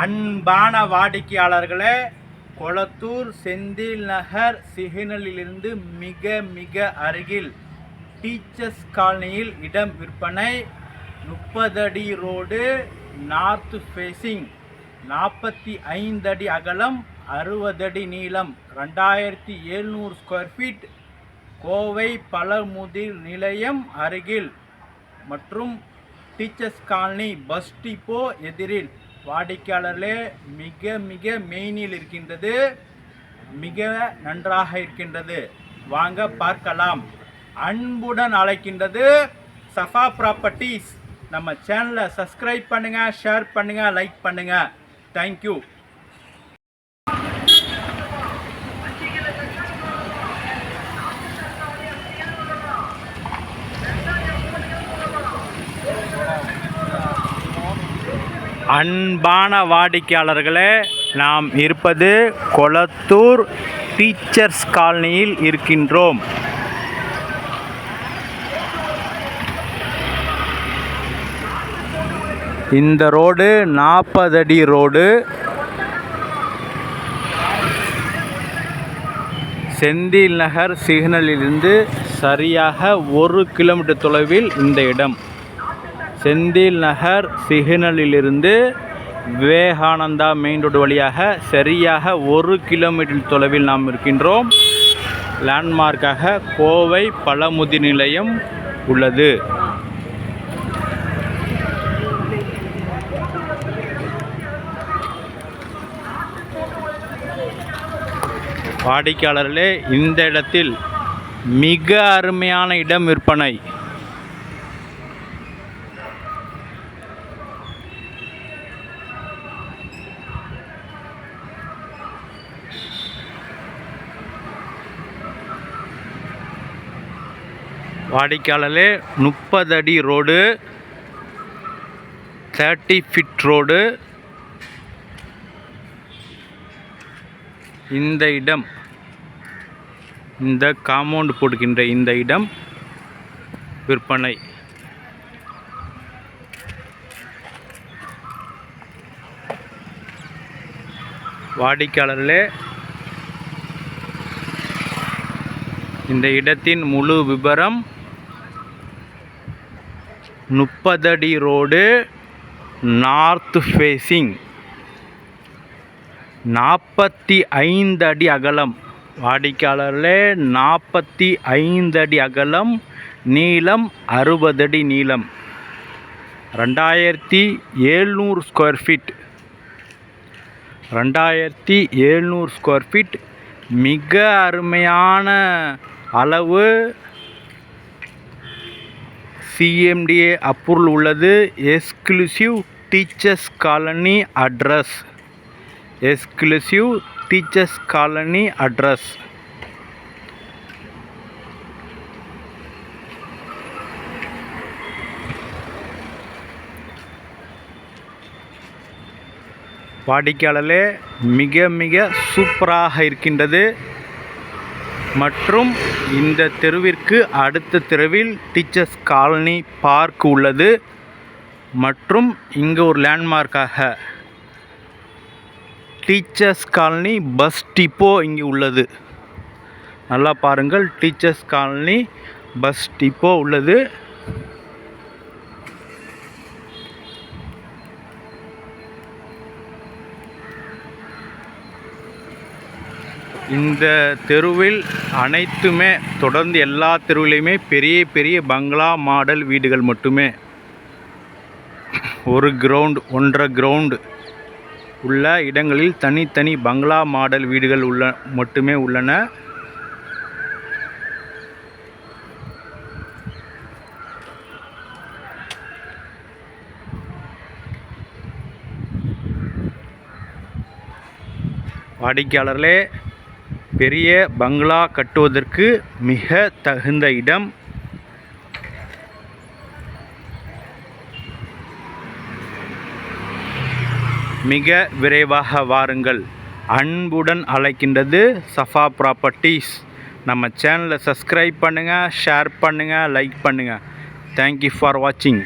அன்பான வாடிக்கையாளர்களே, கொளத்தூர் செந்தில் நகர் சிக்னலிலிருந்து மிக மிக அருகில் டீச்சர்ஸ் காலனியில் இடம் விற்பனை. 30 அடி ரோடு, நார்த் ஃபேஸிங், 45 அடி அகலம், 60 அடி நீளம், 2700 ஸ்கொயர் ஃபீட், கோவை பழமுதிர் நிலையம் அருகில் மற்றும் டீச்சர்ஸ் காலனி பஸ் டிப்போ எதிரில். வாடிக்கையாளர்களே, மிக மிக மெயினில் இருக்கின்றது, மிக நன்றாக இருக்கின்றது. வாங்க பார்க்கலாம். அன்புடன் அழைக்கின்றது சஃபா ப்ராப்பர்ட்டிஸ். நம்ம சேனலை சப்ஸ்கிரைப் பண்ணுங்க, ஷேர் பண்ணுங்க, லைக் பண்ணுங்க. தேங்க்யூ. அன்பான வாடிக்கையாளர்களே, நாம் இருப்பது கொளத்தூர் டீச்சர்ஸ் காலனியில் இருக்கின்றோம். இந்த ரோடு 40 அடி ரோடு. செந்தில் நகர் சிக்னலிலிருந்து சரியாக 1 கிலோமீட்டர் தொலைவில் இந்த இடம். செந்தில் நகர் சிக்னலிலிருந்து விவேகானந்தா மெயின் ரோடு வழியாக சரியாக 1 கிலோமீட்டர் தொலைவில் நாம் இருக்கின்றோம். லேண்ட்மார்க்காக கோவை பழமுதிர் நிலையம் உள்ளது. வாடிக்கையாளர்களே, இந்த இடத்தில் மிக அருமையான இடம் விற்பனை. வாடிக்கையாளர்களே, 30 அடி ரோடு, 30 ஃபீட் ரோடு. இந்த இடம், இந்த காம்பவுண்ட் போடுகின்ற இந்த இடம் விற்பனை. வாடிக்கையாளர்களே, இந்த இடத்தின் முழு விபரம்: 30 அடி ரோடு, நார்த் ஃபேஸிங், 45 அடி அகலம். வாடிக்கையாளர்களே, 45 அடி அகலம், நீளம் 60 அடி நீளம், 2700 ஸ்கொயர் ஃபீட். 2700 ஸ்கொயர் ஃபீட், மிக அருமையான அளவு. CMDA அப்ரூவல் உள்ளது. Exclusive teachers colony address. Exclusive teachers colony address. வாடிக்கையாளர்களே, மிக மிக சூப்பராக இருக்கின்றது. மற்றும் இந்த தெருவிற்கு அடுத்த தெருவில் டீச்சர்ஸ் காலனி பார்க் உள்ளது. மற்றும் இங்கே ஒரு லேண்ட்மார்க்காக டீச்சர்ஸ் காலனி பஸ் டிப்போ இங்கே உள்ளது. நல்லா பாருங்கள், டீச்சர்ஸ் காலனி பஸ் டிப்போ உள்ளது. இந்த தெருவில் அனைத்துமே தொடர்ந்து எல்லா தெருவிலையுமே பெரிய பெரிய பங்களா மாடல் வீடுகள் மட்டுமே. 1 கிரவுண்ட் 1.5 கிரவுண்டு உள்ள இடங்களில் தனித்தனி பங்களா மாடல் வீடுகள் மட்டுமே உள்ளன. வாடிக்கையாளர்களே, பெரிய பங்களா கட்டுவதற்கு மிக தகுந்த இடம். மிக விரைவாக வாருங்கள். அன்புடன் அழைக்கின்றது சஃபா ப்ராப்பர்ட்டிஸ். நம்ம சேனலை சப்ஸ்கிரைப் பண்ணுங்கள், ஷேர் பண்ணுங்கள், லைக் பண்ணுங்கள். தேங்க்யூ ஃபார் வாட்சிங்.